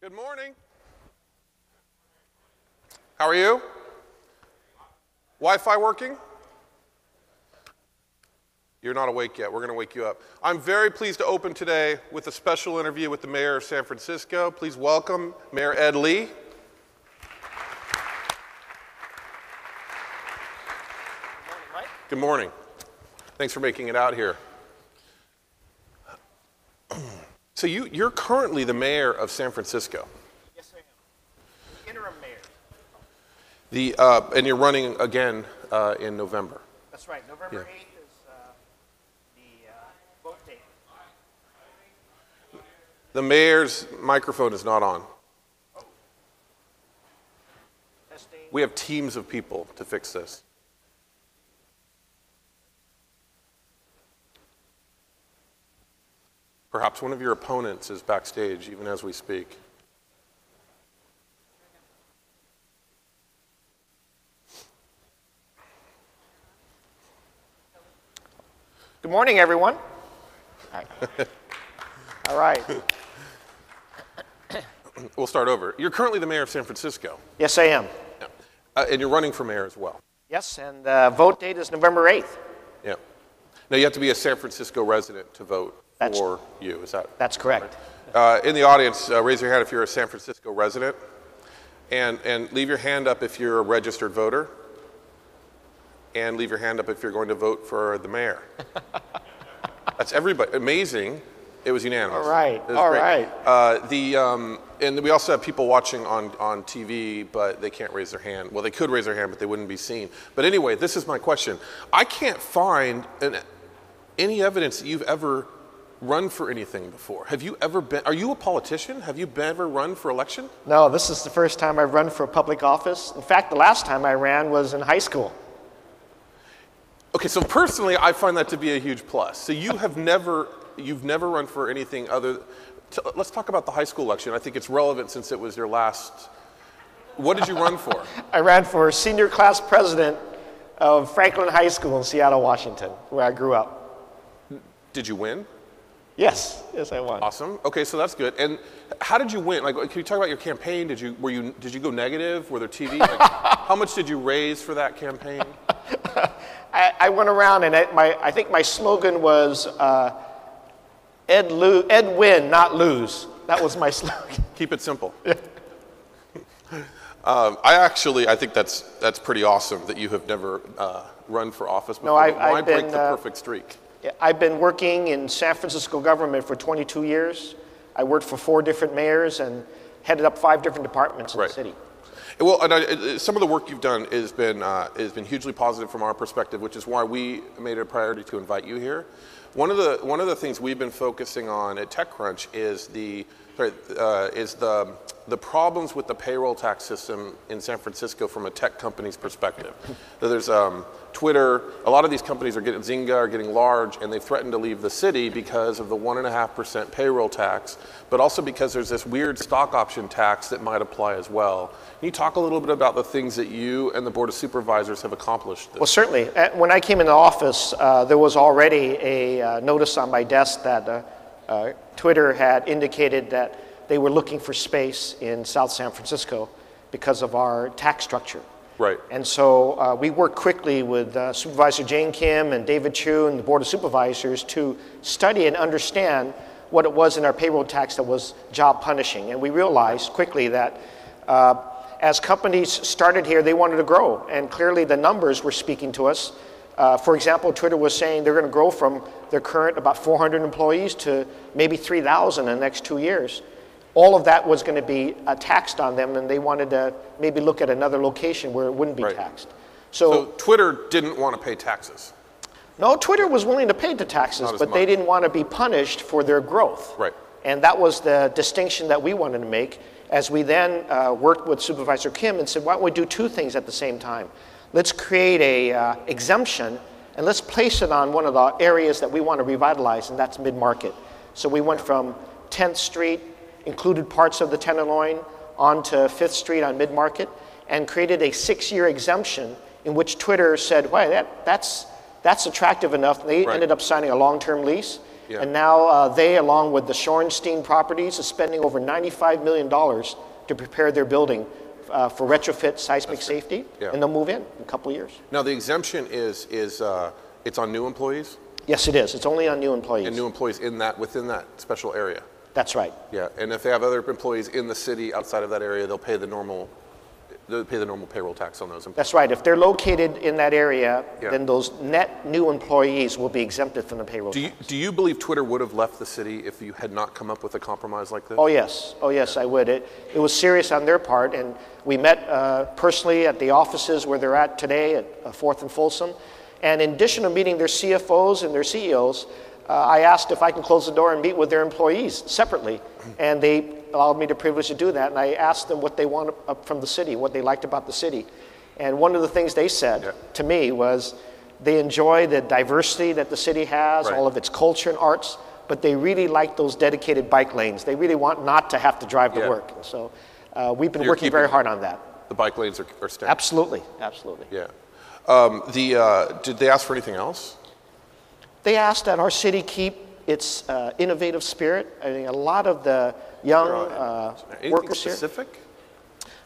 Good morning. How are you? Wi-Fi working? You're not awake yet. We're going to wake you up. I'm very pleased to open today with a special interview with the mayor of San Francisco. Please welcome Mayor Ed Lee. Good morning, Mike. Good morning. Thanks for making it out here. So you're currently the mayor of San Francisco. Yes, I am. The interim mayor. And you're running again in November. That's right. November 8th is the vote date. The mayor's microphone is not on. Testing. We have teams of people to fix this. Perhaps one of your opponents is backstage even as we speak. Good morning, everyone. All right. We'll start over. You're currently the mayor of San Francisco. Yes, I am. And you're running for mayor as well. Yes, and the vote date is November 8th. Yeah. Now you have to be a San Francisco resident to vote for you. Is that? That's correct. In the audience, raise your hand if you're a San Francisco resident, and leave your hand up if you're a registered voter, and leave your hand up if you're going to vote for the mayor. That's everybody. Amazing. It was unanimous. All right. All right. And we also have people watching on TV, but they can't raise their hand. Well, they could raise their hand, but they wouldn't be seen. But anyway, this is my question. I can't find any evidence that you've ever run for anything before. Have you ever been? Are you a politician? Have you ever run for election? No, this is the first time I've run for a public office. In fact, the last time I ran was in high school. Okay, so personally, I find that to be a huge plus. So you've never run for anything other. Let's talk about the high school election. I think it's relevant since it was your last. What did you run for? I ran for senior class president of Franklin High School in Seattle, Washington, where I grew up. Did you win? Yes, I won. Awesome. Okay, so that's good. And how did you win? Like, can you talk about your campaign? Did you go negative? Were there TV? Like, how much did you raise for that campaign? I went around and I think my slogan was Ed win, not lose. That was my slogan. Keep it simple. I think that's pretty awesome that you have never run for office before. No, Why break the perfect streak? I've been working in San Francisco government for 22 years. I worked for 4 different mayors and headed up 5 different departments in the city. Well, some of the work you've done has been hugely positive from our perspective, which is why we made it a priority to invite you here. One of the things we've been focusing on at TechCrunch is the problems with the payroll tax system in San Francisco from a tech company's perspective. So there's Twitter. A lot of these companies Zynga are getting large, and they've threatened to leave the city because of the 1.5% payroll tax, but also because there's this weird stock option tax that might apply as well. Can you talk a little bit about the things that you and the Board of Supervisors have accomplished? Well, certainly. When I came into office, there was already a notice on my desk that Twitter had indicated that they were looking for space in South San Francisco because of our tax structure. Right. And so we worked quickly with Supervisor Jane Kim and David Chu and the Board of Supervisors to study and understand what it was in our payroll tax that was job punishing. And we realized quickly that as companies started here, they wanted to grow. And clearly the numbers were speaking to us. For example, Twitter was saying they're going to grow from their current about 400 employees to maybe 3,000 in the next 2 years. All of that was going to be taxed on them, and they wanted to maybe look at another location where it wouldn't be taxed. So Twitter didn't want to pay taxes? No, Twitter was willing to pay the taxes, but they didn't want to be punished for their growth. Right. And that was the distinction that we wanted to make as we then worked with Supervisor Kim and said, why don't we do 2 things at the same time? Let's create a exemption, and let's place it on one of the areas that we want to revitalize, and that's mid-market. So we went from 10th Street, included parts of the Tenderloin, onto 5th Street on mid-market, and created a 6-year exemption in which Twitter said, wow, that's attractive enough. They ended up signing a long-term lease, Yeah. And now they, along with the Shorenstein Properties, is spending over $95 million to prepare their building for retrofit seismic safety, and they'll move in a couple of years. Now the exemption is it's on new employees? Yes, it is. It's only on new employees. And new employees within that special area? That's right. Yeah, and if they have other employees in the city outside of that area, they'll pay the normal payroll tax on those employees. That's right. If they're located in that area, then those net new employees will be exempted from the payroll tax. Do you believe Twitter would have left the city if you had not come up with a compromise like this? Oh yes, I would. It was serious on their part, and we met personally at the offices where they're at today at 4th and Folsom. And in addition to meeting their CFOs and their CEOs, I asked if I can close the door and meet with their employees separately, and they allowed me the privilege to do that. And I asked them what they want from the city, what they liked about the city. And one of the things they said to me was they enjoy the diversity that the city has, all of its culture and arts, but they really like those dedicated bike lanes. They really want not to have to drive to work. So we've been working very hard on that. The bike lanes are staying? Absolutely. Yeah. Did they ask for anything else? They asked that our city keep its innovative spirit. I mean, a lot of the young workers here. Specific?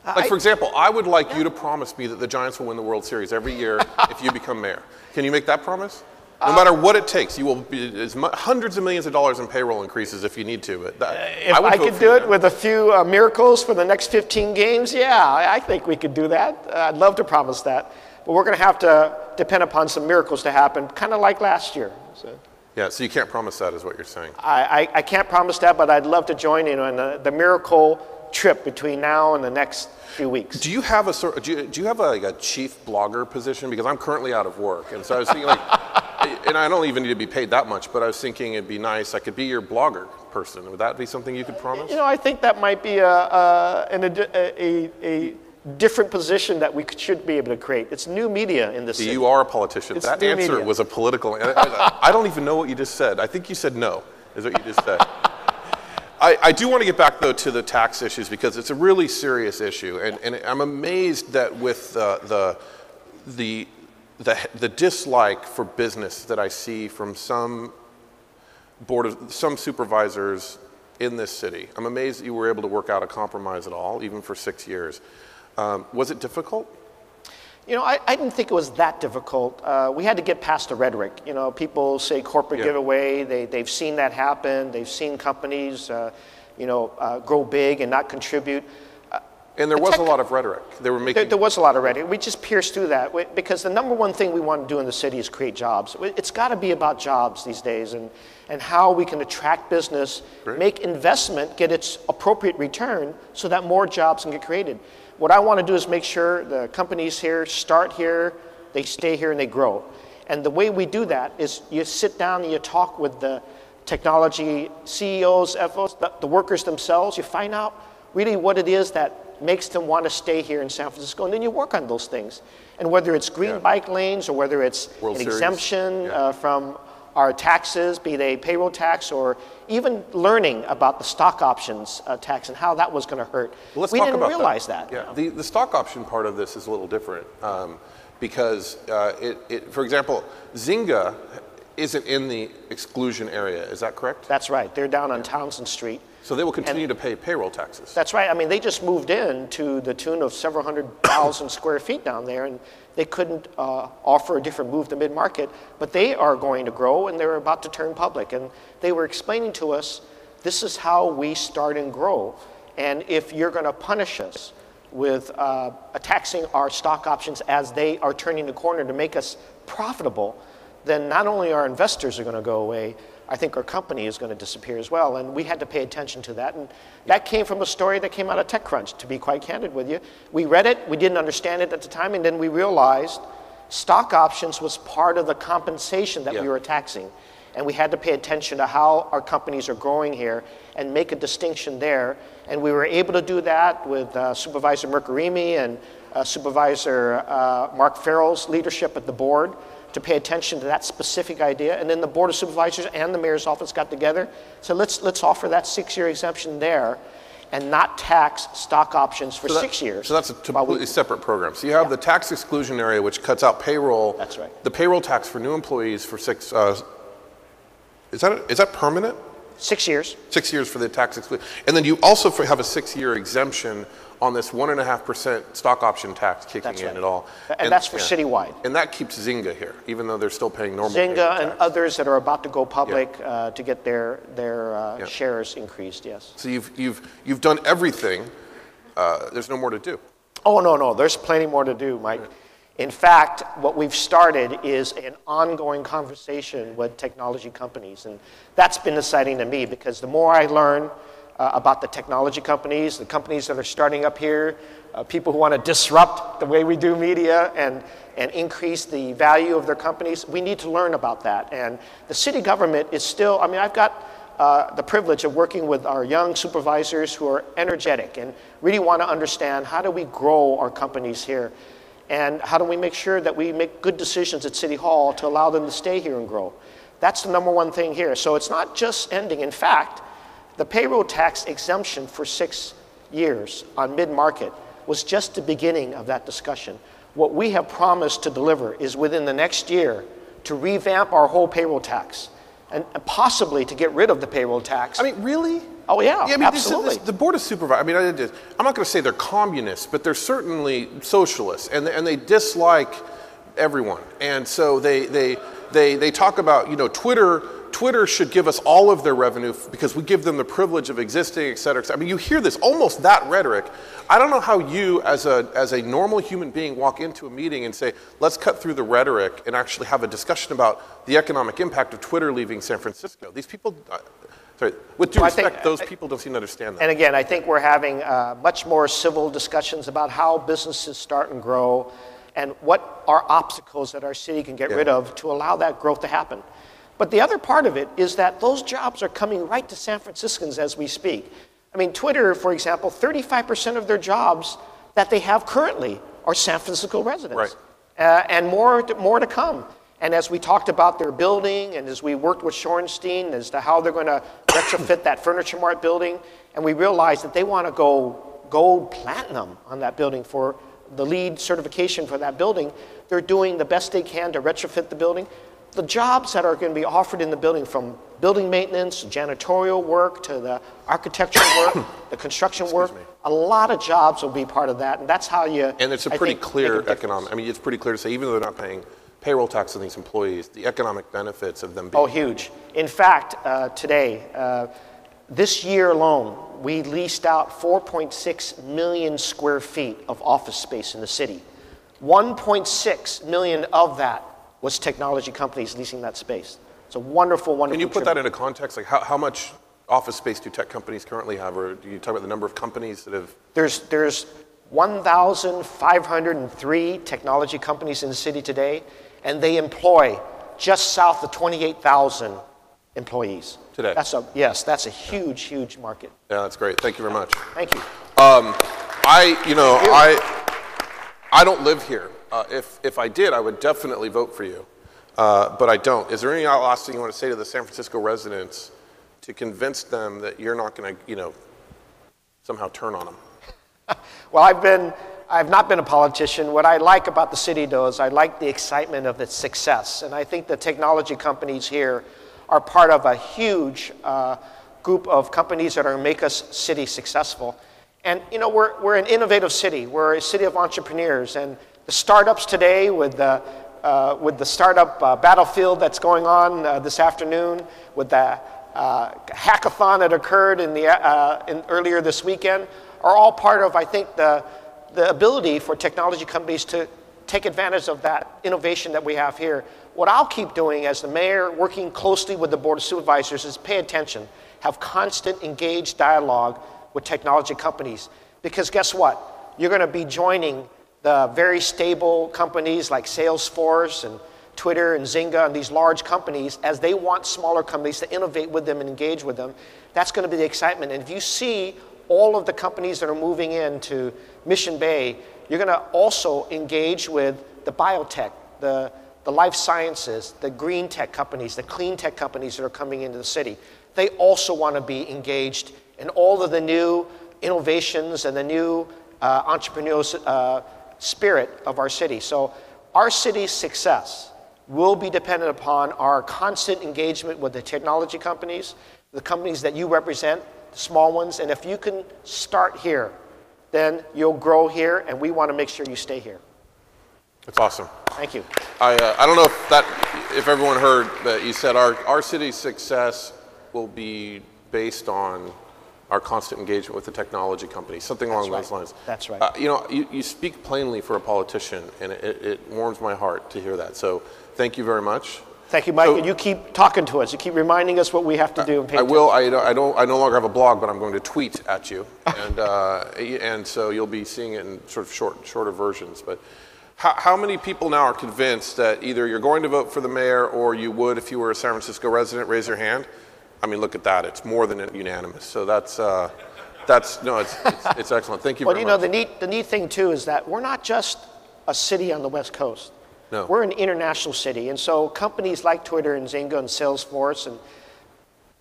Like, for example, I would like you to promise me that the Giants will win the World Series every year if you become mayor. Can you make that promise? No matter what it takes, you will be hundreds of millions of dollars in payroll increases if you need to. If I could do it with a few miracles for the next 15 games, I think we could do that. I'd love to promise that. But we're going to have to depend upon some miracles to happen, kind of like last year. So. Yeah, so you can't promise that is what you're saying. I can't promise that, but I'd love to join in on the miracle trip between now and the next few weeks. Do you have a chief blogger position? Because I'm currently out of work, and so I was thinking and I don't even need to be paid that much, but I was thinking it'd be nice. I could be your blogger person. Would that be something you could promise? I think that might be a different position that we should be able to create. It's new media in this city. You are a politician. That answer was a political. I don't even know what you just said. I think you said no, is what you just said. I do want to get back, though, to the tax issues because it's a really serious issue. And I'm amazed that with the dislike for business that I see from some supervisors in this city. I'm amazed that you were able to work out a compromise at all, even for 6 years. Was it difficult? I didn't think it was that difficult. We had to get past the rhetoric. People say corporate giveaway. They've seen that happen. They've seen companies, grow big and not contribute. And there was a lot of rhetoric. There was a lot of rhetoric. We just pierced through that because the number one thing we want to do in the city is create jobs. It's got to be about jobs these days and how we can attract business, make investment, get its appropriate return so that more jobs can get created. What I want to do is make sure the companies here start here, they stay here, and they grow. And the way we do that is you sit down and you talk with the technology CEOs, FOs, the workers themselves. You find out really what it is that makes them want to stay here in San Francisco, and then you work on those things. And whether it's green bike lanes or whether it's an exemption from our taxes, be they payroll tax or even learning about the stock options tax and how that was going to hurt. Well, we didn't realize that. Yeah. The stock option part of this is a little different because, for example, Zynga isn't in the exclusion area. Is that correct? That's right. They're down on Townsend Street. So they will continue to pay payroll taxes. That's right. I mean, they just moved in to the tune of several 100,000 square feet down there, and they couldn't offer a different move to mid-market, but they are going to grow, and they're about to turn public. And they were explaining to us, this is how we start and grow. And if you're going to punish us with taxing our stock options as they are turning the corner to make us profitable, then not only our investors are going to go away, I think our company is going to disappear as well. And we had to pay attention to that. And that came from a story that came out of TechCrunch, to be quite candid with you. We read it, we didn't understand it at the time, and then we realized stock options was part of the compensation that we were taxing. And we had to pay attention to how our companies are growing here and make a distinction there. And we were able to do that with Supervisor Mercarimi and Supervisor Mark Farrell's leadership at the board, to pay attention to that specific idea. And then the Board of Supervisors and the Mayor's Office got together. So let's offer that 6-year exemption there and not tax stock options for 6 years. So that's a completely separate program. So you have the tax exclusion area, which cuts out payroll. That's right. The payroll tax for new employees for 6, Is that permanent? 6 years. 6 years for the tax exclusion. And then you also have a 6-year exemption on this 1.5% stock option tax kicking in at all. And that's for citywide. And that keeps Zynga here, even though they're still paying normal Zynga and others that are about to go public to get their shares increased, yes. So you've done everything. There's no more to do. Oh, no. There's plenty more to do, Mike. Right. In fact, what we've started is an ongoing conversation with technology companies. And that's been exciting to me because the more I learn about the technology companies, the companies that are starting up here, people who want to disrupt the way we do media and increase the value of their companies, we need to learn about that. And the city government is still, I've got the privilege of working with our young supervisors who are energetic and really want to understand how do we grow our companies here. And how do we make sure that we make good decisions at City Hall to allow them to stay here and grow? That's the number one thing here. So it's not just ending. In fact, the payroll tax exemption for 6 years on mid-market was just the beginning of that discussion. What we have promised to deliver is within the next year to revamp our whole payroll tax and possibly to get rid of the payroll tax. Really? Oh, yeah, absolutely. The Board of Supervisors, I'm not going to say they're communists, but they're certainly socialists, and they dislike everyone. And so they talk about, Twitter should give us all of their revenue because we give them the privilege of existing, et cetera, et cetera. You hear this, almost that rhetoric. I don't know how you, as a normal human being, walk into a meeting and say, let's cut through the rhetoric and actually have a discussion about the economic impact of Twitter leaving San Francisco. These people... with due respect, those people don't seem to understand that. And again, I think we're having much more civil discussions about how businesses start and grow and what are obstacles that our city can get rid of to allow that growth to happen. But the other part of it is that those jobs are coming right to San Franciscans as we speak. Twitter, for example, 35% of their jobs that they have currently are San Francisco residents. Right. And more to come. And as we talked about their building, and as we worked with Shorenstein as to how they're going to retrofit that Furniture Mart building, and we realized that they want to go gold platinum on that building for the LEED certification for that building. They're doing the best they can to retrofit the building. The jobs that are going to be offered in the building, from building maintenance, janitorial work, to the architectural work, the construction work, a lot of jobs will be part of that, and that's how you... And it's a pretty clear economic... it's pretty clear to say, even though they're not paying payroll tax on these employees, the economic benefits of them being... Oh, huge. In fact, today, this year alone, we leased out 4.6 million square feet of office space in the city. 1.6 million of that was technology companies leasing that space. It's a wonderful. Can you put that into context? Like how much office space do tech companies currently have, or do you talk about the number of companies that have... There's 1,503 technology companies in the city today, and they employ just south of 28,000 employees. Today? That's a huge, huge market. Yeah, that's great. Thank you very much. Thank you. I don't live here. If I did, I would definitely vote for you, but I don't. Is there any last thing you want to say to the San Francisco residents to convince them that you're not going to, somehow turn on them? Well, I've not been a politician. What I like about the city, though, is I like the excitement of its success, and I think the technology companies here are part of a huge group of companies that are going to make us city successful. And we're an innovative city. We're a city of entrepreneurs, and the startups today with the startup battlefield that's going on this afternoon, with the hackathon that occurred earlier this weekend, are all part of, I think, the ability for technology companies to take advantage of that innovation that we have here. What I'll keep doing as the mayor, working closely with the Board of Supervisors, is pay attention, have constant engaged dialogue with technology companies. Because guess what? You're going to be joining the very stable companies like Salesforce and Twitter and Zynga and these large companies as they want smaller companies to innovate with them and engage with them. That's going to be the excitement. And if you see all of the companies that are moving into Mission Bay, you're going to also engage with the biotech, the life sciences, the green tech companies, the clean tech companies that are coming into the city. They also want to be engaged in all of the new innovations and the new entrepreneurial spirit of our city. So our city's success will be dependent upon our constant engagement with the technology companies, the companies that you represent, the small ones. And if you can start here, then you'll grow here, and we want to make sure you stay here. It's awesome. Thank you. I don't know if everyone heard that you said our city's success will be based on our constant engagement with the technology companies, something along those lines. That's right. You speak plainly for a politician, and it warms my heart to hear that. So thank you very much. Thank you, Mike. And you keep talking to us. You keep reminding us what we have to do. And pay I will. I no longer have a blog, but I'm going to tweet at you, and so you'll be seeing it in sort of shorter versions. But how many people now are convinced that either you're going to vote for the mayor or you would if you were a San Francisco resident? Raise your hand. I mean, look at that. It's more than unanimous. So it's excellent. Thank you very much. Well, the neat thing, too, is that we're not just a city on the West Coast. No. We're an international city. And so companies like Twitter and Zynga and Salesforce and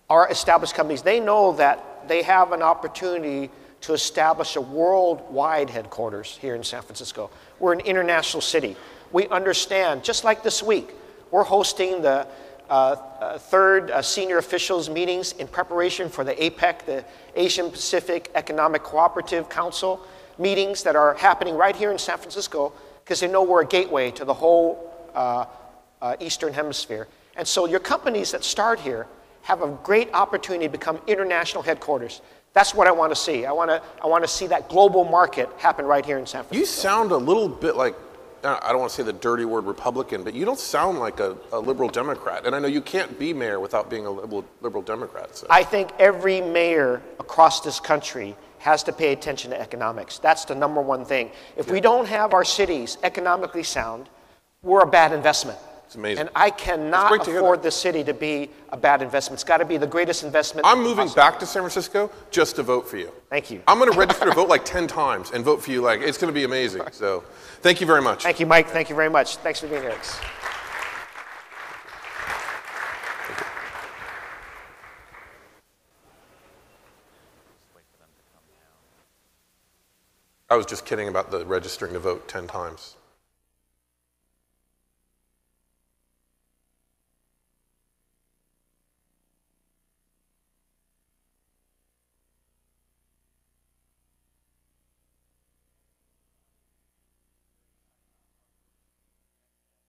our established companies, they know that they have an opportunity to establish a worldwide headquarters here in San Francisco. We're an international city. We understand, just like this week, we're hosting the third senior officials meetings in preparation for the APEC, the Asian Pacific Economic Cooperative Council meetings that are happening right here in San Francisco because they know we're a gateway to the whole Eastern Hemisphere. And so your companies that start here have a great opportunity to become international headquarters. That's what I want to see. I want to see that global market happen right here in San Francisco. You sound a little bit like, I don't want to say the dirty word Republican, but you don't sound like a liberal Democrat. And I know you can't be mayor without being a liberal Democrat. So. I think every mayor across this country has to pay attention to economics. That's the number one thing. If we don't have our cities economically sound, we're a bad investment. It's amazing. And I cannot afford this city to be a bad investment. It's got to be the greatest investment. I'm moving back to San Francisco just to vote for you. Thank you. I'm going to register to vote like 10 times and vote for you. Like, it's going to be amazing. So thank you very much. Thank you, Mike. Thank you very much. Thanks for being here. I was just kidding about the registering to vote 10 times.